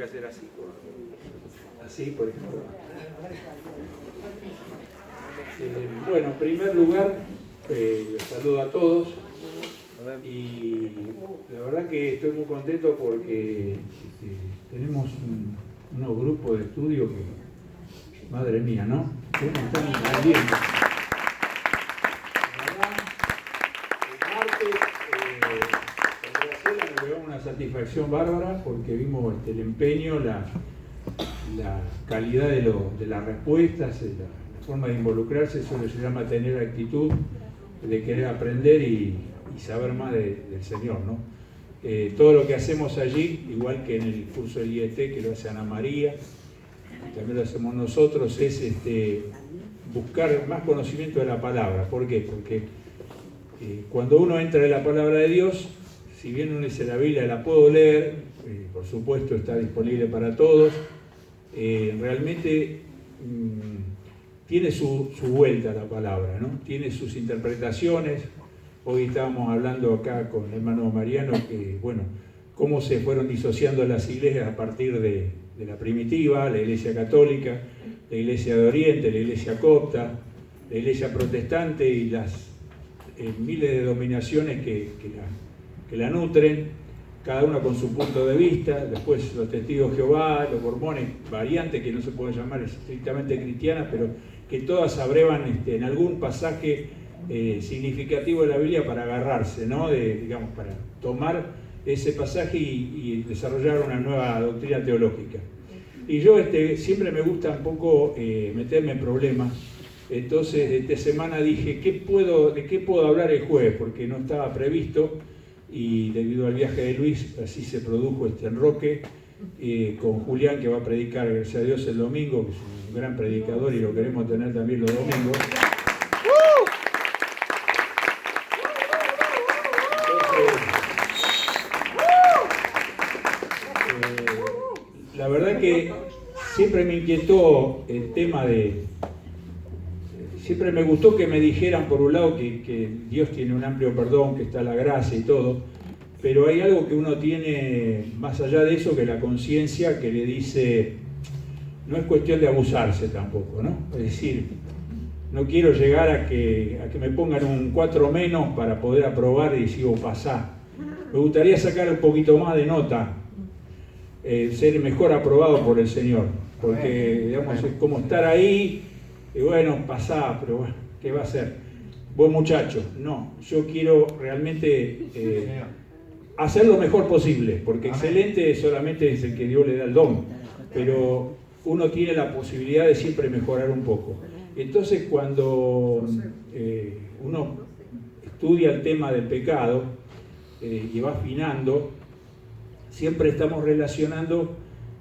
que hacer así. Así, por ejemplo. Bueno, en primer lugar, les saludo a todos. Y la verdad que estoy muy contento porque tenemos unos grupos de estudio que, madre mía, ¿no? ¿Cómo están aprendiendo? La verdad, el martes con Graciela nos llevamos una satisfacción bárbara porque vimos el empeño, la calidad de las respuestas, la forma de involucrarse. Eso se llama tener actitud de querer aprender y saber más del Señor, ¿no? Todo lo que hacemos allí, igual que en el curso del IET, que lo hace Ana María, también lo hacemos nosotros, es buscar más conocimiento de la palabra. ¿Por qué? Porque cuando uno entra en la palabra de Dios, si bien uno dice la Biblia la puedo leer, por supuesto está disponible para todos, realmente tiene su vuelta la palabra, ¿no? Tiene sus interpretaciones. Hoy estábamos hablando acá con el hermano Mariano que, bueno, cómo se fueron disociando las iglesias a partir de la primitiva, la iglesia católica, la iglesia de Oriente, la iglesia copta, la iglesia protestante y las miles de denominaciones que la nutren, cada una con su punto de vista. Después los testigos de Jehová, los mormones, variantes que no se pueden llamar estrictamente cristianas, pero que todas abrevan en algún pasaje significativo de la Biblia para agarrarse, ¿no? Digamos, para tomar ese pasaje y desarrollar una nueva doctrina teológica. Y yo siempre me gusta un poco meterme en problemas. Entonces, esta semana dije, ¿de qué puedo hablar el jueves? Porque no estaba previsto y debido al viaje de Luis, así se produjo este enroque con Julián, que va a predicar, gracias a Dios, el domingo, que es un gran predicador y lo queremos tener también los domingos. La verdad que siempre me inquietó el tema siempre me gustó que me dijeran por un lado que Dios tiene un amplio perdón, que está la gracia y todo, pero hay algo que uno tiene más allá de eso, que la conciencia, que le dice, no es cuestión de abusarse tampoco, ¿no? Es decir, no quiero llegar a que me pongan un 4 menos para poder aprobar y sigo pasar. Me gustaría sacar un poquito más de nota, ser mejor aprobado por el Señor, porque digamos, es como estar ahí y bueno, pasá, pero bueno, ¿qué va a hacer? Buen muchacho. No, yo quiero realmente hacer lo mejor posible, porque excelente solamente es el que Dios le da el don, pero uno tiene la posibilidad de siempre mejorar un poco. Entonces, cuando uno estudia el tema del pecado y va afinando, siempre estamos relacionando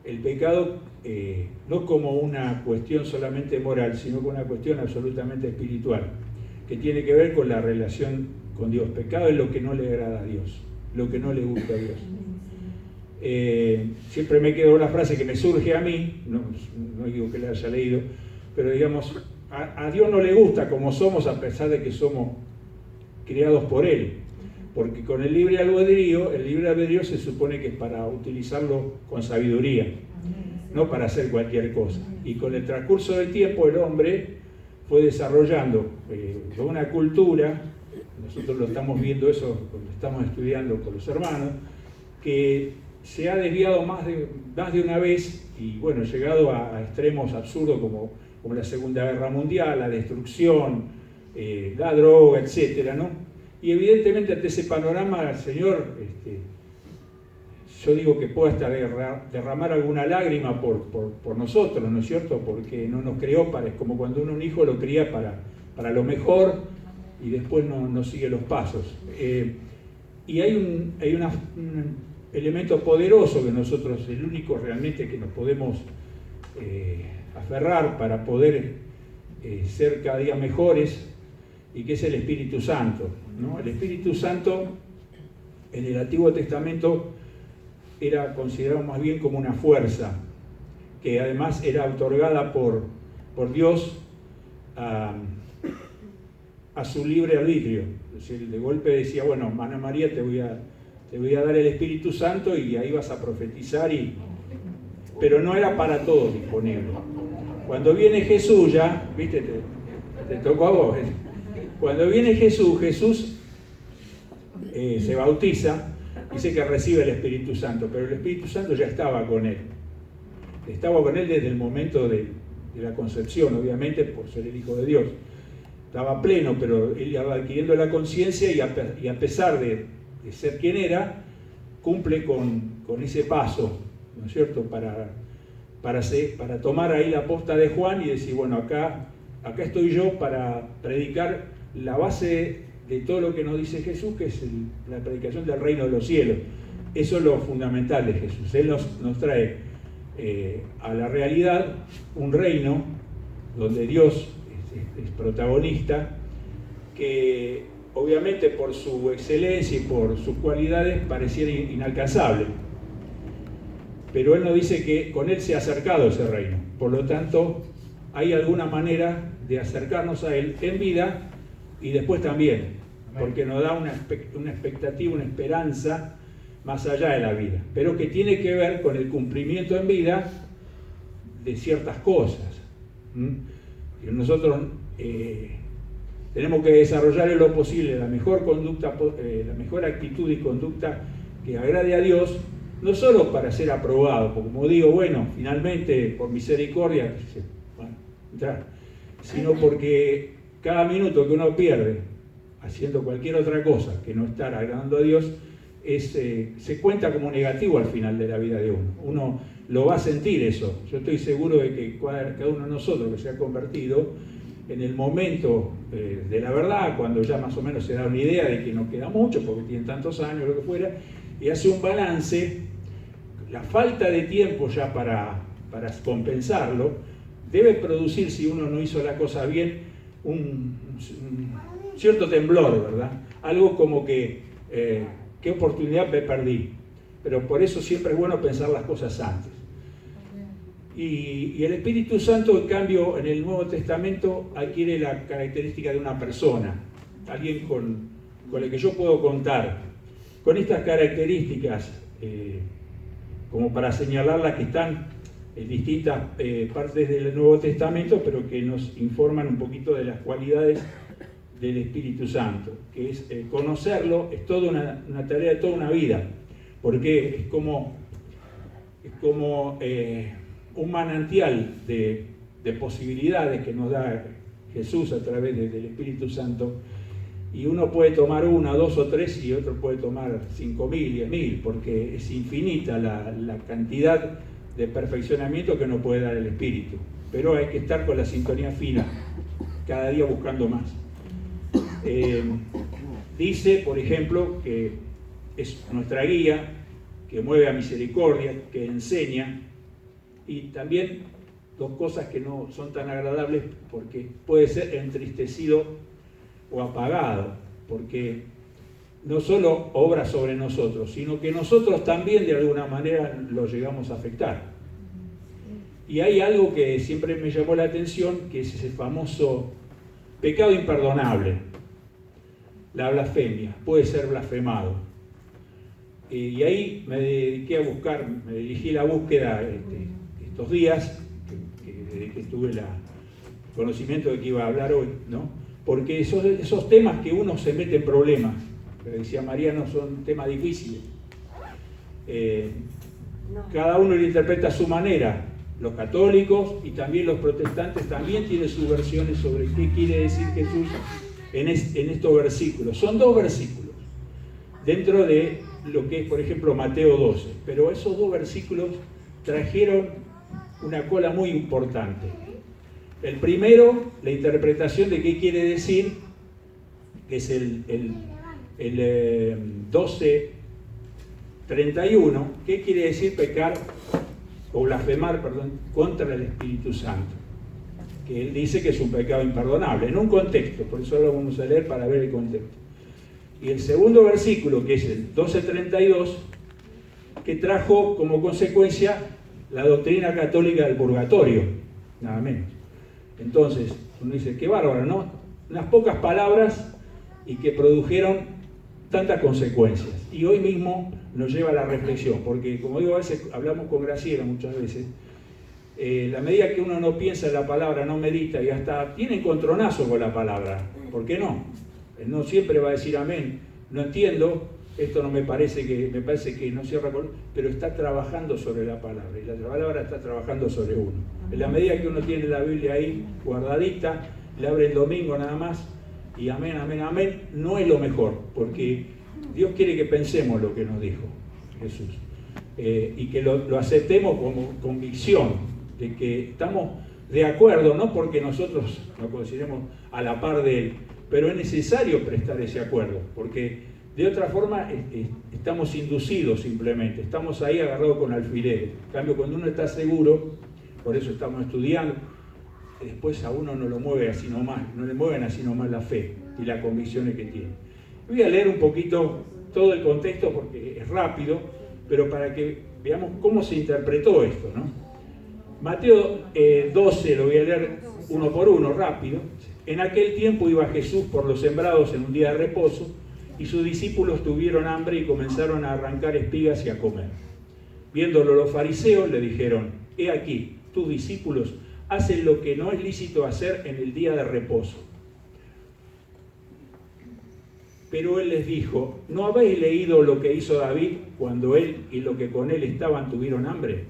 el pecado no como una cuestión solamente moral, sino como una cuestión absolutamente espiritual, que tiene que ver con la relación con Dios. Pecado es lo que no le agrada a Dios, lo que no le gusta a Dios. Siempre me quedo la frase que me surge a mí, no digo que la haya leído, pero digamos, a Dios no le gusta como somos, a pesar de que somos creados por Él. Porque con el libre albedrío se supone que es para utilizarlo con sabiduría, no para hacer cualquier cosa. Y con el transcurso del tiempo el hombre fue desarrollando una cultura, nosotros lo estamos viendo eso cuando estamos estudiando con los hermanos, que se ha desviado más de una vez y bueno, llegado a extremos absurdos como la Segunda Guerra Mundial, la destrucción, la droga, etcétera, ¿no? Y evidentemente ante ese panorama el Señor, yo digo que puede hasta derramar alguna lágrima por nosotros, ¿no es cierto? Porque no nos creó es como cuando uno un hijo lo cría para lo mejor y después no sigue los pasos. Y hay un elemento poderoso que nosotros, el único realmente que nos podemos aferrar para poder ser cada día mejores, y que es el Espíritu Santo, ¿no? El Espíritu Santo en el Antiguo Testamento era considerado más bien como una fuerza, que además era otorgada por Dios a su libre arbitrio. Es decir, de golpe decía, bueno, Ana María, te voy a dar el Espíritu Santo y ahí vas a profetizar y pero no era para todos disponible. Cuando viene Jesús ya, viste, te tocó a vos. Cuando viene Jesús, se bautiza, dice que recibe el Espíritu Santo, pero el Espíritu Santo ya estaba con él. Estaba con él desde el momento de la concepción, obviamente, por ser el Hijo de Dios. Estaba pleno, pero él iba adquiriendo la conciencia y a pesar de ser quien era, cumple con ese paso, ¿no es cierto?, para tomar ahí la posta de Juan y decir, bueno, acá estoy yo para predicar la base de todo lo que nos dice Jesús, que es la predicación del reino de los cielos. Eso es lo fundamental de Jesús. Él nos trae a la realidad un reino donde Dios es protagonista, que obviamente por su excelencia y por sus cualidades pareciera inalcanzable. Pero Él nos dice que con Él se ha acercado ese reino. Por lo tanto, hay alguna manera de acercarnos a Él en vida y después también, porque nos da una expectativa, una esperanza más allá de la vida, pero que tiene que ver con el cumplimiento en vida de ciertas cosas. Y nosotros tenemos que desarrollar en lo posible la mejor conducta, la mejor actitud y conducta que agrade a Dios, no solo para ser aprobado, porque como digo, bueno, finalmente por misericordia, bueno, entrar, sino porque cada minuto que uno pierde haciendo cualquier otra cosa que no estar agradando a Dios, se cuenta como negativo al final de la vida de uno. Uno lo va a sentir eso. Yo estoy seguro de que cada uno de nosotros que se ha convertido, en el momento de la verdad, cuando ya más o menos se da una idea de que no queda mucho, porque tienen tantos años, lo que fuera, y hace un balance, la falta de tiempo ya para compensarlo, debe producir, si uno no hizo la cosa bien, un cierto temblor, ¿verdad? Algo como que, ¿qué oportunidad me perdí? Pero por eso siempre es bueno pensar las cosas antes. Y el Espíritu Santo, en cambio, en el Nuevo Testamento adquiere la característica de una persona, alguien con el que yo puedo contar, con estas características, como para señalarlas que están en distintas partes del Nuevo Testamento, pero que nos informan un poquito de las cualidades del Espíritu Santo, que es conocerlo, es toda una tarea de toda una vida, porque es como un manantial de posibilidades que nos da Jesús a través del Espíritu Santo, y uno puede tomar una, dos o tres, y otro puede tomar 5.000, 10.000, porque es infinita la cantidad de perfeccionamiento que nos puede dar el Espíritu, pero hay que estar con la sintonía fina, cada día buscando más. Dice, por ejemplo, que es nuestra guía, que mueve a misericordia, que enseña, y también dos cosas que no son tan agradables, porque puede ser entristecido o apagado, porque no solo obra sobre nosotros, sino que nosotros también de alguna manera lo llegamos a afectar. Y hay algo que siempre me llamó la atención, que es ese famoso pecado imperdonable, la blasfemia, puede ser blasfemado. Y ahí me dediqué a buscar, me dirigí a la búsqueda estos días, desde que tuve el conocimiento de que iba a hablar hoy, ¿no? Porque esos temas que uno se mete en problemas, que decía Mariano, son temas difíciles. Cada uno lo interpreta a su manera. Los católicos y también los protestantes también tienen sus versiones sobre qué quiere decir Jesús en estos versículos. Son dos versículos dentro de lo que es, por ejemplo, Mateo 12, pero esos dos versículos trajeron una cola muy importante. El primero, la interpretación de qué quiere decir, que es el 12:31, qué quiere decir pecar o blasfemar, contra el Espíritu Santo, que él dice que es un pecado imperdonable, en un contexto, por eso lo vamos a leer para ver el contexto. Y el segundo versículo, que es el 12:32, que trajo como consecuencia la doctrina católica del purgatorio, nada menos. Entonces, uno dice, qué bárbaro, ¿no? Unas pocas palabras y que produjeron tantas consecuencias. Y hoy mismo nos lleva a la reflexión, porque como digo, a veces hablamos con Graciela muchas veces, la medida que uno no piensa en la palabra, no medita y hasta tiene encontronazo con la palabra, ¿por qué no? No siempre va a decir amén, no entiendo, esto no me parece que no cierra, pero está trabajando sobre la palabra y la palabra está trabajando sobre uno. En la medida que uno tiene la Biblia ahí guardadita, le abre el domingo nada más y amén, amén, amén, no es lo mejor, porque Dios quiere que pensemos lo que nos dijo Jesús y que lo aceptemos como convicción de que estamos de acuerdo, no porque nosotros nos consideremos a la par de Él, pero es necesario prestar ese acuerdo, porque de otra forma estamos inducidos simplemente, estamos ahí agarrados con alfileres. En cambio, cuando uno está seguro, por eso estamos estudiando, después a uno no lo mueve así nomás, no le mueven así nomás la fe y las convicciones que tiene. Voy a leer un poquito todo el contexto porque es rápido, pero para que veamos cómo se interpretó esto, ¿no? Mateo 12, lo voy a leer uno por uno, rápido. En aquel tiempo iba Jesús por los sembrados en un día de reposo, y sus discípulos tuvieron hambre y comenzaron a arrancar espigas y a comer. Viéndolo los fariseos le dijeron: he aquí, tus discípulos hacen lo que no es lícito hacer en el día de reposo. Pero él les dijo: ¿no habéis leído lo que hizo David cuando él y los que con él estaban tuvieron hambre?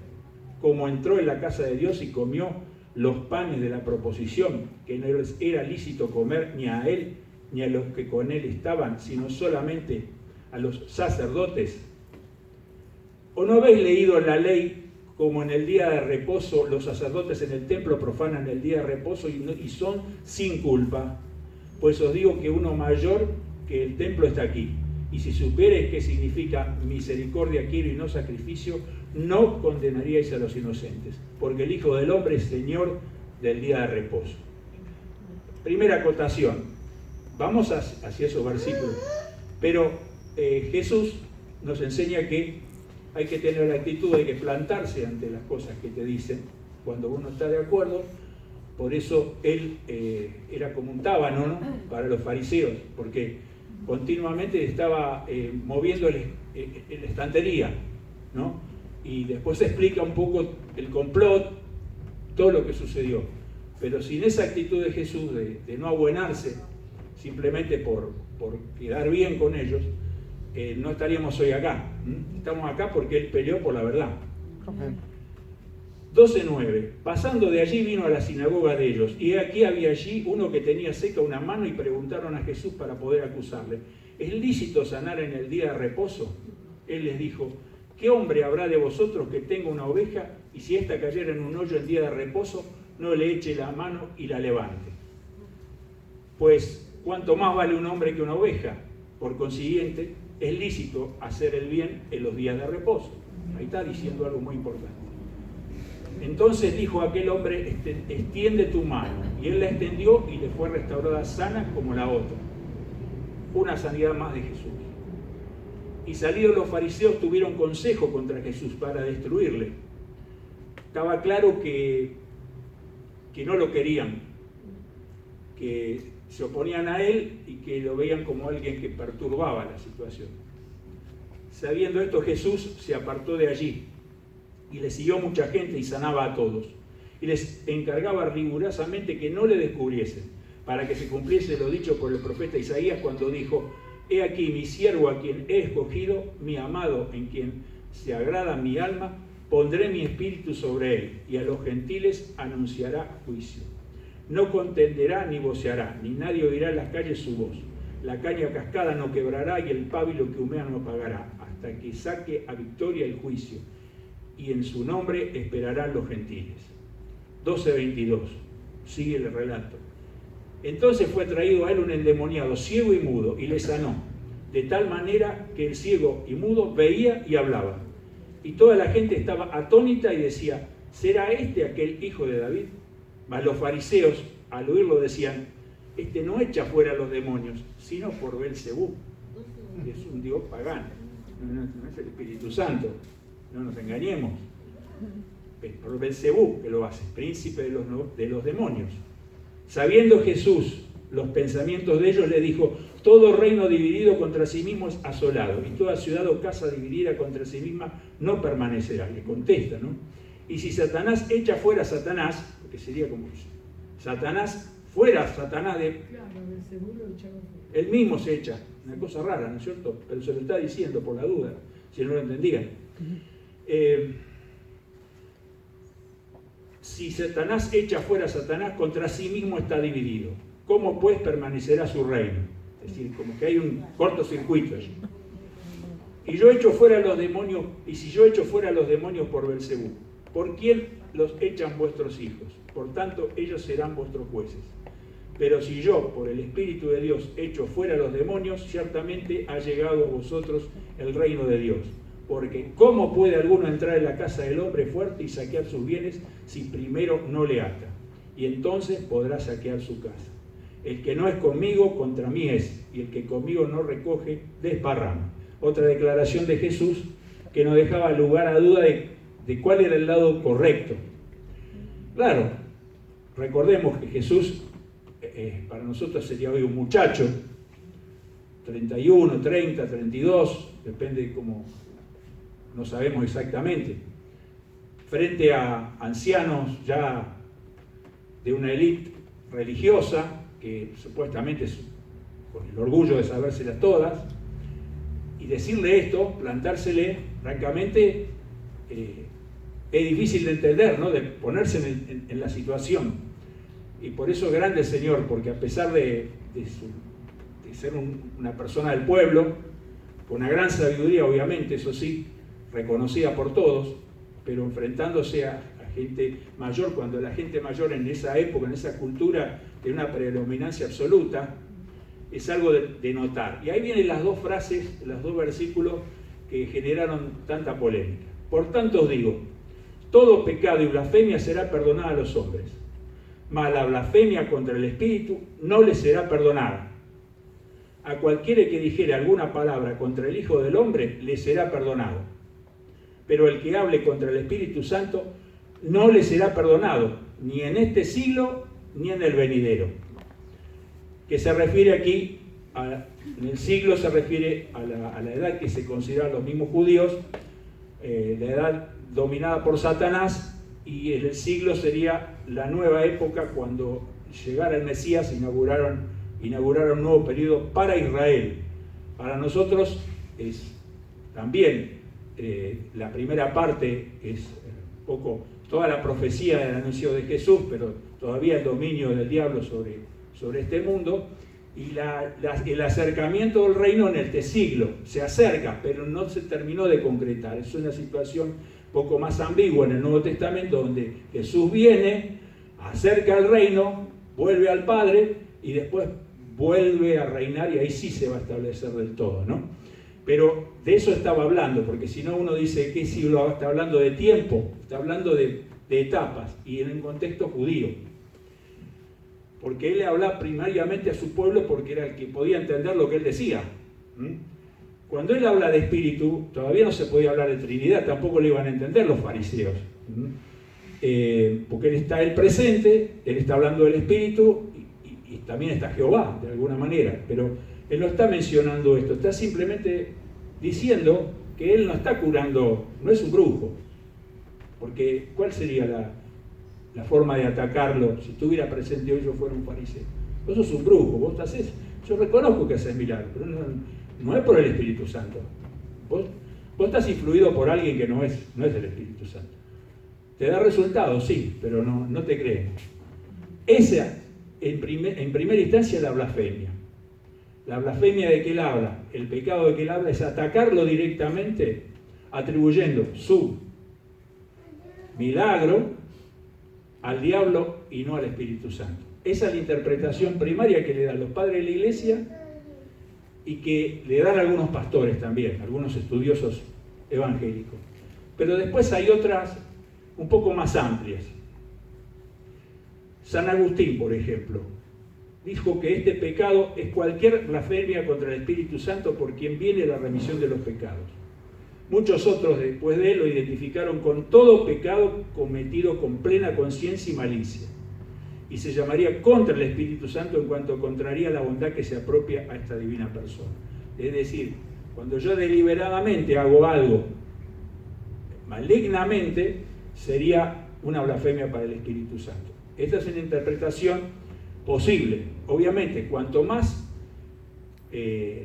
Como entró en la casa de Dios y comió los panes de la proposición, que no les era lícito comer ni a él ni a los que con él estaban, sino solamente a los sacerdotes. ¿O no habéis leído en la ley como en el día de reposo los sacerdotes en el templo profanan el día de reposo y son sin culpa? Pues os digo que uno mayor que el templo está aquí. Y si supierais qué significa misericordia quiero y no sacrificio, no condenaríais a los inocentes, porque el Hijo del Hombre es Señor del día de reposo. Primera acotación. Vamos hacia esos versículos, pero Jesús nos enseña que hay que tener la actitud, hay que plantarse ante las cosas que te dicen cuando uno está de acuerdo. Por eso él era como un tábano, ¿no?, para los fariseos, porque continuamente estaba moviendo la estantería, ¿no? Y después se explica un poco el complot, todo lo que sucedió, pero sin esa actitud de Jesús de no abuenarse simplemente por quedar bien con ellos, no estaríamos hoy acá. Estamos acá porque Él peleó por la verdad. 12:9. Pasando de allí vino a la sinagoga de ellos, y aquí había allí uno que tenía seca una mano, y preguntaron a Jesús para poder acusarle: ¿es lícito sanar en el día de reposo? Él les dijo: ¿qué hombre habrá de vosotros que tenga una oveja, y si ésta cayera en un hoyo en día de reposo, no le eche la mano y la levante? Pues ¿cuánto más vale un hombre que una oveja? Por consiguiente, es lícito hacer el bien en los días de reposo. Ahí está diciendo algo muy importante. Entonces dijo aquel hombre: extiende tu mano. Y él la extendió y le fue restaurada sana como la otra. Una sanidad más de Jesús. Y salidos los fariseos tuvieron consejo contra Jesús para destruirle. Estaba claro que no lo querían, que se oponían a él y que lo veían como alguien que perturbaba la situación. Sabiendo esto, Jesús se apartó de allí y le siguió mucha gente y sanaba a todos. Y les encargaba rigurosamente que no le descubriesen, para que se cumpliese lo dicho por el profeta Isaías cuando dijo: he aquí mi siervo a quien he escogido, mi amado en quien se agrada mi alma, pondré mi espíritu sobre él, y a los gentiles anunciará juicio. No contenderá ni voceará, ni nadie oirá en las calles su voz. La caña cascada no quebrará y el pábilo que humea no apagará, hasta que saque a victoria el juicio, y en su nombre esperarán los gentiles. 12:22, sigue el relato. Entonces fue traído a él un endemoniado, ciego y mudo, y le sanó, de tal manera que el ciego y mudo veía y hablaba. Y toda la gente estaba atónita y decía: ¿será este aquel hijo de David? Mas los fariseos, al oírlo, decían: este no echa fuera a los demonios, sino por Belcebú, que es un dios pagano, no es el Espíritu Santo, no nos engañemos. Por Belcebú que lo hace, príncipe de los demonios. Sabiendo Jesús los pensamientos de ellos, le dijo: Todo reino dividido contra sí mismo es asolado, y toda ciudad o casa dividida contra sí misma no permanecerá. Le contesta, ¿no? Y si Satanás echa fuera a Satanás, porque sería como Satanás fuera Satanás de... Claro, de seguro echaba fuera. Él mismo se echa, una cosa rara, ¿no es cierto? Pero se lo está diciendo por la duda, si no lo entendían. Si Satanás echa fuera a Satanás, contra sí mismo está dividido. ¿Cómo pues permanecerá su reino? Es decir, como que hay un cortocircuito allí. Y yo echo fuera a los demonios, y si yo echo fuera a los demonios por Belcebú, ¿por quién los echan vuestros hijos? Por tanto, ellos serán vuestros jueces. Pero si yo, por el Espíritu de Dios, echo fuera a los demonios, ciertamente ha llegado a vosotros el reino de Dios. Porque ¿cómo puede alguno entrar en la casa del hombre fuerte y saquear sus bienes si primero no le ata? Y entonces podrá saquear su casa. El que no es conmigo, contra mí es, y el que conmigo no recoge, desparrama. Otra declaración de Jesús que no dejaba lugar a duda de cuál era el lado correcto. Claro, recordemos que Jesús, para nosotros sería hoy un muchacho, 31, 30, 32, depende de cómo, no sabemos exactamente, frente a ancianos ya de una élite religiosa, que supuestamente es con el orgullo de sabérselas todas, y decirle esto, plantársele, francamente, es difícil de entender, ¿no? De ponerse en la situación. Y por eso es grande el Señor, porque a pesar de ser una persona del pueblo, con una gran sabiduría, obviamente, eso sí, reconocida por todos, pero enfrentándose a gente mayor, cuando la gente mayor en esa época, en esa cultura, tiene una predominancia absoluta, es algo de notar. Y ahí vienen las dos frases, los dos versículos que generaron tanta polémica. Por tanto os digo, todo pecado y blasfemia será perdonada a los hombres, mas la blasfemia contra el Espíritu no le será perdonada. A cualquiera que dijere alguna palabra contra el Hijo del Hombre, le será perdonado. Pero el que hable contra el Espíritu Santo, no le será perdonado, ni en este siglo, ni en el venidero. Que se refiere aquí, en el siglo se refiere a la edad que se consideran los mismos judíos, la edad dominada por Satanás, y en el siglo sería la nueva época cuando llegara el Mesías, inauguraron un nuevo periodo para Israel. Para nosotros es también la primera parte es un poco toda la profecía del anuncio de Jesús, pero todavía el dominio del diablo sobre este mundo, y el acercamiento del reino en este siglo. Se acerca, pero no se terminó de concretar. Es una situación un poco más ambigua en el Nuevo Testamento, donde Jesús viene, acerca al reino, vuelve al Padre, y después vuelve a reinar, y ahí sí se va a establecer del todo, ¿no? Pero de eso estaba hablando, porque si no uno dice que si lo está hablando de tiempo, está hablando de etapas, y en un contexto judío. Porque él le hablaba primariamente a su pueblo porque era el que podía entender lo que él decía. Cuando él habla de espíritu, todavía no se podía hablar de Trinidad, tampoco lo iban a entender los fariseos. Porque él está el presente, él está hablando del espíritu, y también está Jehová, de alguna manera, pero él no está mencionando esto, está simplemente diciendo que él no está curando, no es un brujo, porque ¿cuál sería la forma de atacarlo si estuviera presente hoy yo fuera un fariseo? Vos sos un brujo, vos haces, yo reconozco que haces milagros, pero no es por el Espíritu Santo. Vos estás influido por alguien que no es del Espíritu Santo. Te da resultados, sí, pero no te creemos. Esa, en primera instancia, es la blasfemia. La blasfemia de que él habla, el pecado de que él habla, es atacarlo directamente, atribuyendo su milagro al diablo y no al Espíritu Santo. Esa es la interpretación primaria que le dan los padres de la Iglesia y que le dan algunos pastores también, algunos estudiosos evangélicos. Pero después hay otras un poco más amplias. San Agustín, por ejemplo, dijo que este pecado es cualquier blasfemia contra el Espíritu Santo por quien viene la remisión de los pecados. Muchos otros después de él lo identificaron con todo pecado cometido con plena conciencia y malicia. y se llamaría contra el Espíritu Santo en cuanto contraría la bondad que se apropia a esta divina persona. Es decir, cuando yo deliberadamente hago algo malignamente, sería una blasfemia para el Espíritu Santo. Esta es una interpretación posible. Obviamente, cuanto más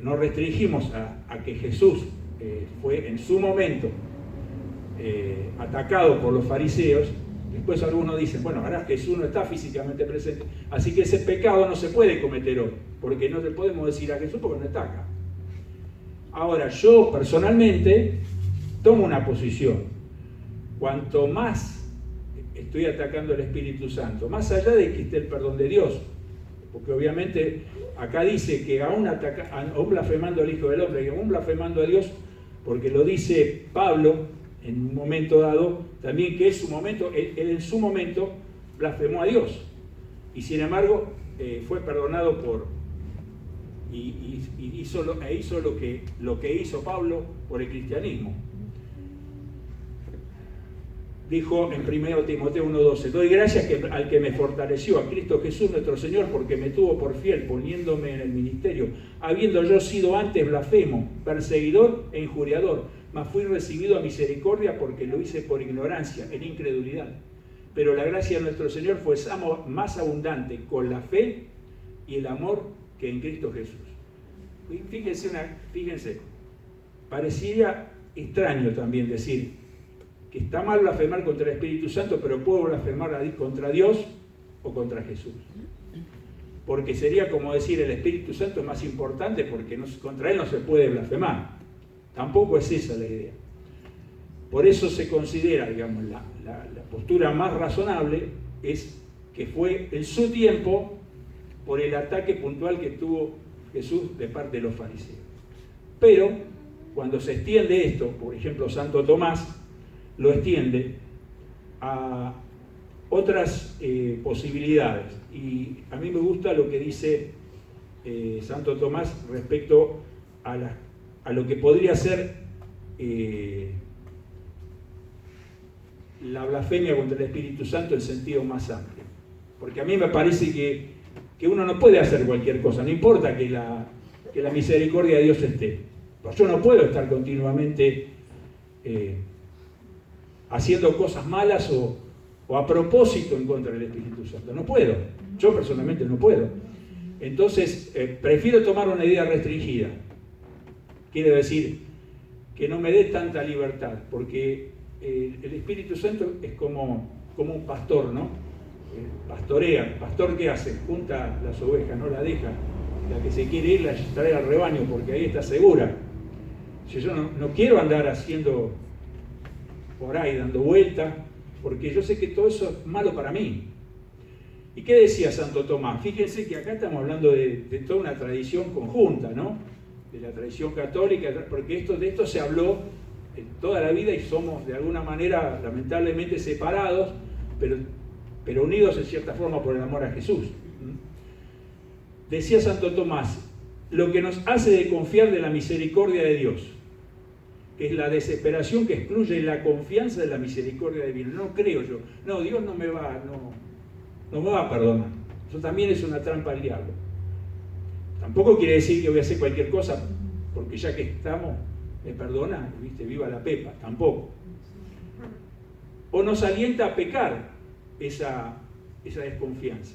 nos restringimos a que Jesús fue en su momento atacado por los fariseos, después algunos dicen, bueno, ahora Jesús no está físicamente presente, así que ese pecado no se puede cometer hoy, porque no le podemos decir a Jesús porque no está acá. Ahora, yo personalmente tomo una posición. Cuanto más estoy atacando al Espíritu Santo, más allá de que esté el perdón de Dios, porque obviamente acá dice que aún blasfemando al Hijo del Hombre, y aún blasfemando a Dios, porque lo dice Pablo en un momento dado, también que es su momento, él en su momento blasfemó a Dios, y sin embargo fue perdonado y hizo lo que hizo Pablo por el cristianismo. Dijo en 1 Timoteo 1:12, doy gracias al que me fortaleció, a Cristo Jesús nuestro Señor, porque me tuvo por fiel, poniéndome en el ministerio, habiendo yo sido antes blasfemo, perseguidor e injuriador, mas fui recibido a misericordia porque lo hice por ignorancia, en incredulidad. Pero la gracia de nuestro Señor fue más abundante con la fe y el amor que en Cristo Jesús. Y fíjense, parecería extraño también decir que está mal blasfemar contra el Espíritu Santo, pero puedo blasfemar contra Dios o contra Jesús. Porque sería como decir el Espíritu Santo es más importante porque contra él no se puede blasfemar. Tampoco es esa la idea. Por eso se considera, digamos, la postura más razonable es que fue en su tiempo por el ataque puntual que tuvo Jesús de parte de los fariseos. Pero cuando se extiende esto, por ejemplo, Santo Tomás lo extiende a otras posibilidades. Y a mí me gusta lo que dice Santo Tomás respecto a lo que podría ser la blasfemia contra el Espíritu Santo en sentido más amplio. Porque a mí me parece que uno no puede hacer cualquier cosa, no importa que la misericordia de Dios esté. Pues yo no puedo estar continuamente haciendo cosas malas o a propósito en contra del Espíritu Santo. No puedo. Yo personalmente no puedo. Entonces, prefiero tomar una idea restringida. Quiere decir que no me dé tanta libertad, porque el Espíritu Santo es como un pastor, ¿no? Pastorea. ¿El pastor qué hace? Junta las ovejas, no la deja. La que se quiere ir la trae al rebaño, porque ahí está segura. Si yo no quiero andar haciendo por ahí, dando vueltas, porque yo sé que todo eso es malo para mí. ¿Y qué decía Santo Tomás? Fíjense que acá estamos hablando de toda una tradición conjunta, ¿no? De la tradición católica, porque de esto se habló en toda la vida y somos de alguna manera lamentablemente separados, pero unidos en cierta forma por el amor a Jesús. Decía Santo Tomás, lo que nos hace de confiar de la misericordia de Dios es la desesperación que excluye la confianza de la misericordia divina. No creo yo, no, Dios no me va a perdonar. Eso también es una trampa al diablo. Tampoco quiere decir que voy a hacer cualquier cosa porque ya que estamos, me perdona, ¿viste? Viva la Pepa, tampoco. O nos alienta a pecar esa desconfianza.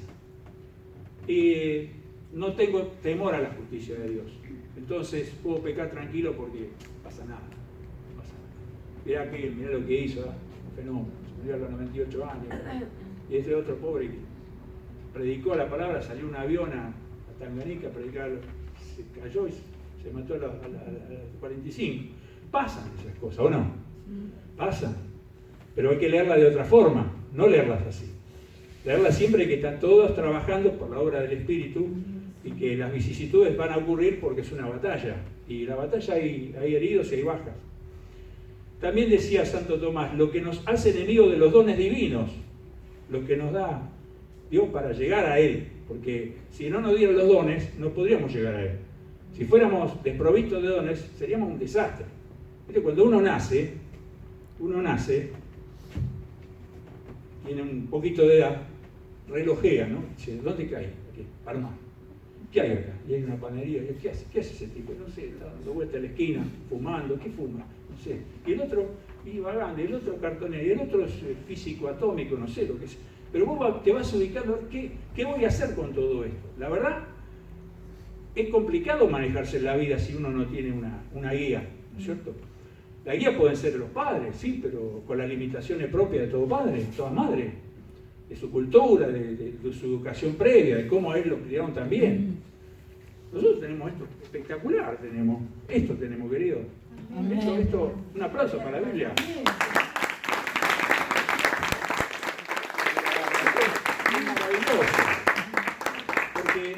No tengo temor a la justicia de Dios. Entonces puedo pecar tranquilo porque no pasa nada. Mirá lo que hizo, un fenómeno, se murió a los 98 años. Y este otro pobre que predicó la palabra, salió un avión a Tanganica a predicar, se cayó y se mató a los 45. Pasan esas cosas, ¿o no? Pasan. Pero hay que leerla de otra forma, no leerlas así. Leerlas siempre que están todos trabajando por la obra del Espíritu y que las vicisitudes van a ocurrir porque es una batalla. Y en la batalla hay heridos y hay bajas. También decía Santo Tomás, lo que nos hace enemigos de los dones divinos, lo que nos da Dios para llegar a Él, porque si no nos diera los dones, no podríamos llegar a Él. Si fuéramos desprovistos de dones, seríamos un desastre. Cuando uno nace, tiene un poquito de edad, relojea, ¿no? Dice, ¿dónde cae? Aquí, Palomar. ¿Qué hay acá? Y hay una panadería. ¿Qué hace ese tipo? No sé, está dando vuelta a la esquina, fumando. ¿Qué fuma? No sé. Y el otro, y vagando, y el otro cartonero, y el otro es físico atómico, no sé lo que es. Pero vos te vas ubicando, ¿qué voy a hacer con todo esto? La verdad, es complicado manejarse en la vida si uno no tiene una guía, ¿no es cierto? La guía pueden ser los padres, sí, pero con las limitaciones propias de todo padre, de toda madre, de su cultura, de su educación previa, de cómo a él lo criaron también. Nosotros tenemos esto espectacular, tenemos, querido. Esto, un aplauso para la Biblia. Es maravilloso. Porque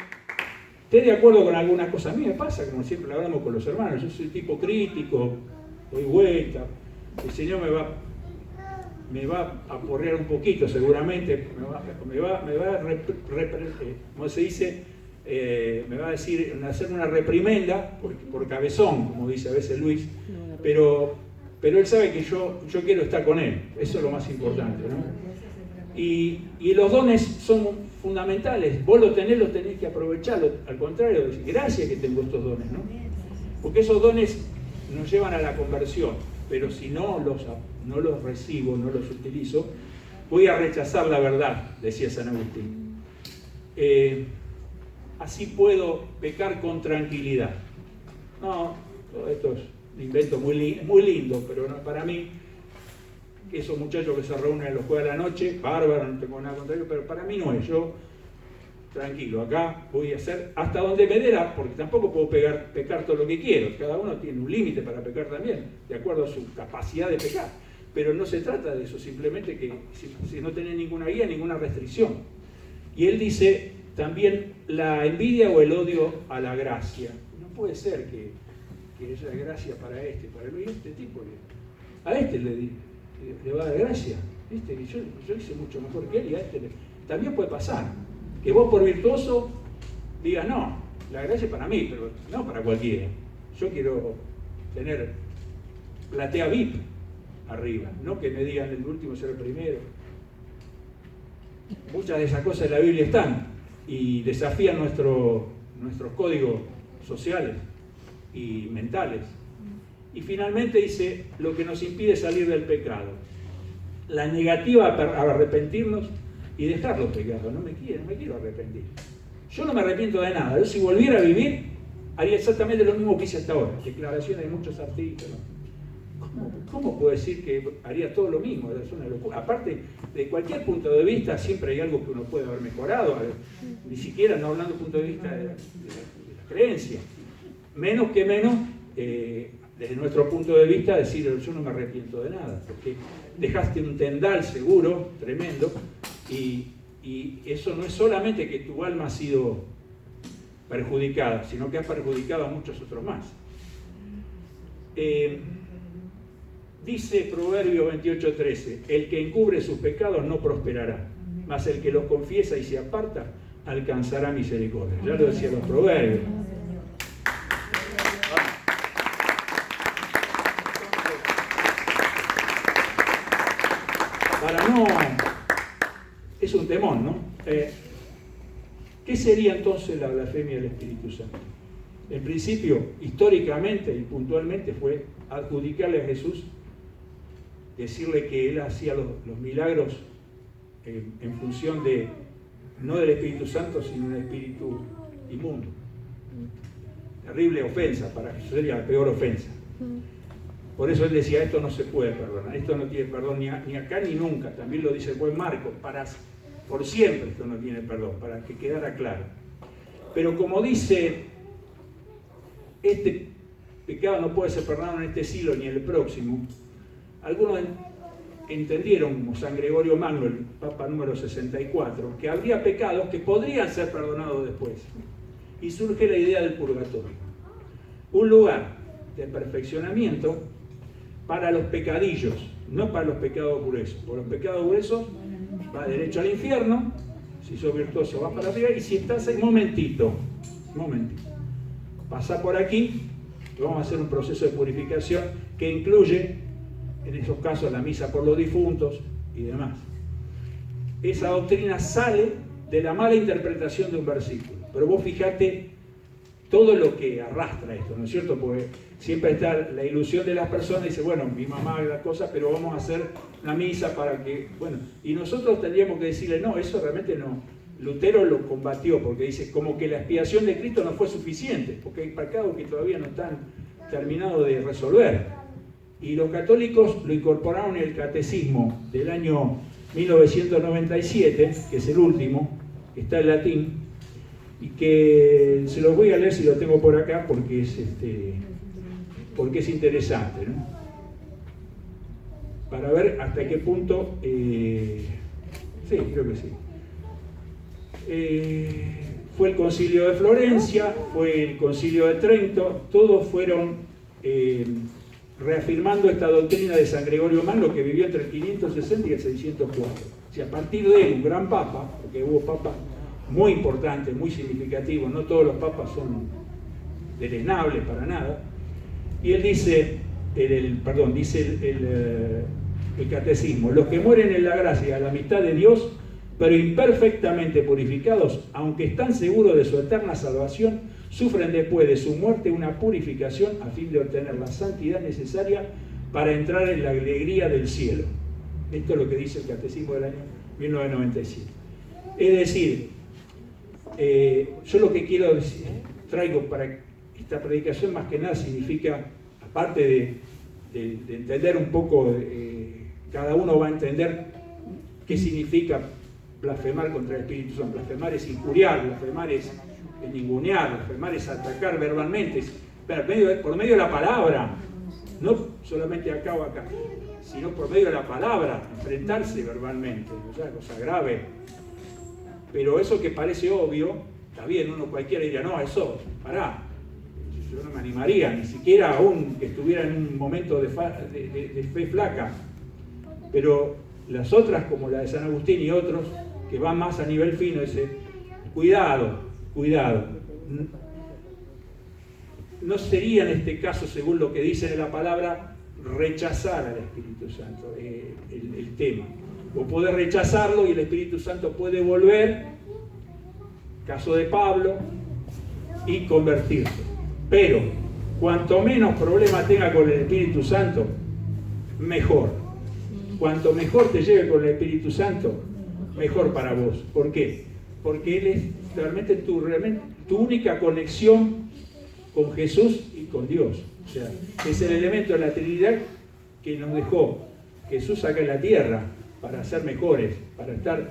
esté de acuerdo con algunas cosas. A mí me pasa, como siempre lo hablamos con los hermanos, yo soy tipo crítico, doy vuelta, el Señor me va a porrear un poquito seguramente, me va ¿cómo se dice? Me va a decir, hacer una reprimenda por cabezón, como dice a veces Luis, pero él sabe que yo quiero estar con él, eso es lo más importante, ¿no? Y los dones son fundamentales, vos los tenés que aprovecharlo, al contrario, decir, gracias que tengo estos dones, ¿no? Porque esos dones nos llevan a la conversión, pero si no los recibo, no los utilizo, voy a rechazar la verdad, decía San Agustín. Así puedo pecar con tranquilidad. No, todo esto es un invento muy lindo, pero no, para mí, que esos muchachos que se reúnen en los jueves de la noche, bárbaro, no tengo nada contra ellos, pero para mí no es. Yo, tranquilo, acá voy a hacer hasta donde me dé porque tampoco puedo pecar todo lo que quiero. Cada uno tiene un límite para pecar también, de acuerdo a su capacidad de pecar. Pero no se trata de eso, simplemente que si no tenés ninguna guía, ninguna restricción. Y él dice también la envidia o el odio a la gracia. No puede ser que haya gracia para para este tipo. A este le va a dar gracia. Yo hice mucho mejor que él y a este también puede pasar. Que vos por virtuoso digas, no, la gracia es para mí, pero no para cualquiera. Yo quiero tener platea VIP arriba, no que me digan el último ser el primero. Muchas de esas cosas en la Biblia están y desafían nuestros códigos sociales y mentales. Y finalmente dice, lo que nos impide salir del pecado. La negativa a arrepentirnos y dejar los pecados. No me quiero arrepentir. Yo no me arrepiento de nada. Yo si volviera a vivir, haría exactamente lo mismo que hice hasta ahora. Declaraciones de muchos artículos. ¿Cómo puedo decir que haría todo lo mismo? Es una locura. Aparte, de cualquier punto de vista, siempre hay algo que uno puede haber mejorado. Ni siquiera no hablando del punto de vista de la creencia. Menos, desde nuestro punto de vista, decir yo no me arrepiento de nada. Porque dejaste un tendal seguro, tremendo, y eso no es solamente que tu alma ha sido perjudicada, sino que has perjudicado a muchos otros más. Dice Proverbio 28:13, el que encubre sus pecados no prosperará, mas el que los confiesa y se aparta alcanzará misericordia. Ya lo decían los Proverbios. Es un temor, ¿no? ¿Qué sería entonces la blasfemia del Espíritu Santo? En principio, históricamente y puntualmente fue adjudicarle a Jesús, decirle que él hacía los milagros en función no del Espíritu Santo, sino del Espíritu inmundo. Terrible ofensa, para Jesús sería la peor ofensa. Por eso él decía, esto no se puede perdonar, esto no tiene perdón ni acá ni nunca. También lo dice el buen Marcos, por siempre esto no tiene perdón, para que quedara claro. Pero como dice, este pecado no puede ser perdonado en este siglo ni en el próximo, algunos entendieron, como San Gregorio Magno, el Papa número 64, que habría pecados que podrían ser perdonados después. Y surge la idea del purgatorio. Un lugar de perfeccionamiento para los pecadillos, no para los pecados gruesos. Por los pecados gruesos va derecho al infierno, si sos virtuoso vas para arriba, y si estás ahí, momentito, pasa por aquí, vamos a hacer un proceso de purificación que incluye, en esos casos, la misa por los difuntos y demás. esa doctrina sale de la mala interpretación de un versículo. Pero vos fijate todo lo que arrastra esto, ¿no es cierto? Porque siempre está la ilusión de las personas, dice, bueno, mi mamá haga la cosa, pero vamos a hacer una misa para que, bueno, y nosotros tendríamos que decirle, no, eso realmente no. Lutero lo combatió porque dice, como que la expiación de Cristo no fue suficiente, porque hay pecados que todavía no están terminados de resolver. Y los católicos lo incorporaron en el catecismo del año 1997, que es el último, que está en latín, y que se los voy a leer si lo tengo por acá porque es interesante, ¿no? Para ver hasta qué punto, sí, creo que sí. Fue el Concilio de Florencia, fue el Concilio de Trento, todos fueron reafirmando esta doctrina de San Gregorio Magno, que vivió entre el 560 y el 604. O sea, a partir de él, un gran papa, porque hubo papas muy importantes, muy significativos, no todos los papas son deleznables para nada, y él dice, el catecismo, los que mueren en la gracia a la amistad de Dios, pero imperfectamente purificados, aunque están seguros de su eterna salvación, sufren después de su muerte una purificación a fin de obtener la santidad necesaria para entrar en la alegría del cielo. Esto es lo que dice el Catecismo del año 1997. Es decir, yo lo que quiero decir, traigo para esta predicación más que nada significa, aparte de entender un poco, cada uno va a entender qué significa blasfemar contra el Espíritu Santo. Blasfemar es injuriar, blasfemar es ningunear, blasfemar es atacar verbalmente, por medio de la palabra, no solamente acá o acá, sino por medio de la palabra, enfrentarse verbalmente, o sea, cosa grave. Pero eso que parece obvio, está bien, uno cualquiera diría, no, eso, pará, yo no me animaría, ni siquiera aún que estuviera en un momento de fe flaca. Pero las otras, como la de San Agustín y otros, que van más a nivel fino, dice, cuidado, cuidado. No sería en este caso, según lo que dice en la palabra, rechazar al Espíritu Santo el tema. O poder rechazarlo y el Espíritu Santo puede volver, caso de Pablo, y convertirse. Pero, cuanto menos problema tenga con el Espíritu Santo, mejor. Cuanto mejor te lleve con el Espíritu Santo, mejor para vos. ¿Por qué? Porque Él es realmente tu única conexión con Jesús y con Dios. O sea, es el elemento de la Trinidad que nos dejó Jesús acá en la tierra para ser mejores, para estar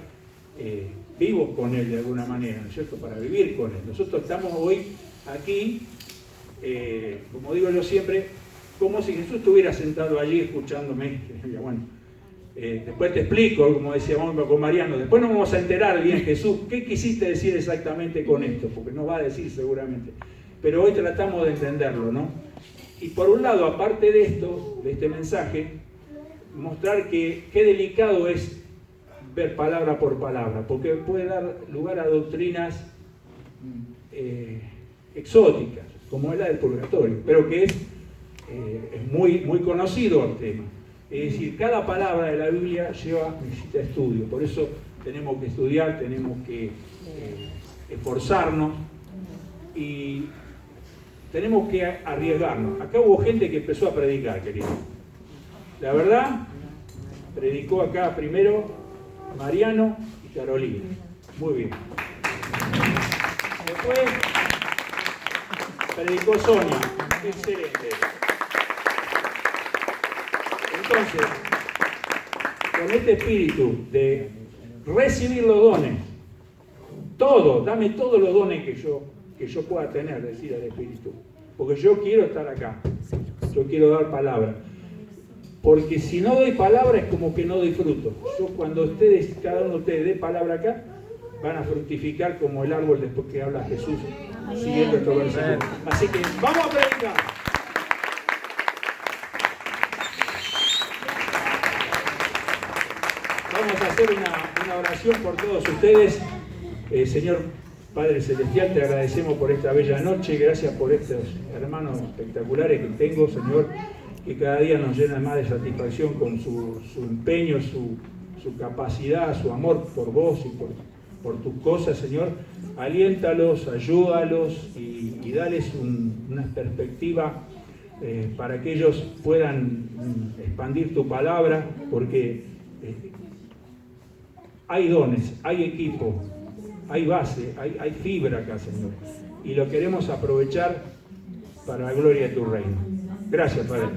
vivos con Él de alguna manera, ¿no es cierto? Para vivir con Él. Nosotros estamos hoy aquí, como digo yo siempre, como si Jesús estuviera sentado allí escuchándome. Bueno, después te explico, como decíamos con Mariano, después nos vamos a enterar bien, Jesús, ¿qué quisiste decir exactamente con esto? Porque nos va a decir seguramente. Pero hoy tratamos de entenderlo, ¿no? Y por un lado, aparte de esto, de este mensaje, mostrar que qué delicado es ver palabra por palabra, porque puede dar lugar a doctrinas exóticas, como es la del purgatorio, pero que es muy, muy conocido el tema. Es decir, cada palabra de la Biblia necesita estudio, por eso tenemos que estudiar, tenemos que esforzarnos y tenemos que arriesgarnos. Acá hubo gente que empezó a predicar, querido. La verdad, predicó acá primero Mariano y Carolina. Muy bien. Después predicó Sonia. Excelente. Entonces, con este espíritu de recibir los dones, dame todos los dones que yo pueda tener, decir al Espíritu, porque yo quiero estar acá, yo quiero dar palabra, porque si no doy palabra es como que no doy fruto. Yo cuando cada uno de ustedes dé palabra acá, van a fructificar como el árbol después que habla Jesús, siguiendo estos versículos. Así que vamos a predicar. Vamos a hacer una oración por todos ustedes. Señor Padre Celestial, te agradecemos por esta bella noche, gracias por estos hermanos espectaculares que tengo, Señor, que cada día nos llenan más de satisfacción con su empeño, su su capacidad, su amor por vos y por tus cosas, Señor. Aliéntalos, ayúdalos y dales una perspectiva para que ellos puedan expandir tu palabra, porque hay dones, hay equipo, hay base, hay fibra acá, Señor, y lo queremos aprovechar para la gloria de tu reino. Gracias, Padre.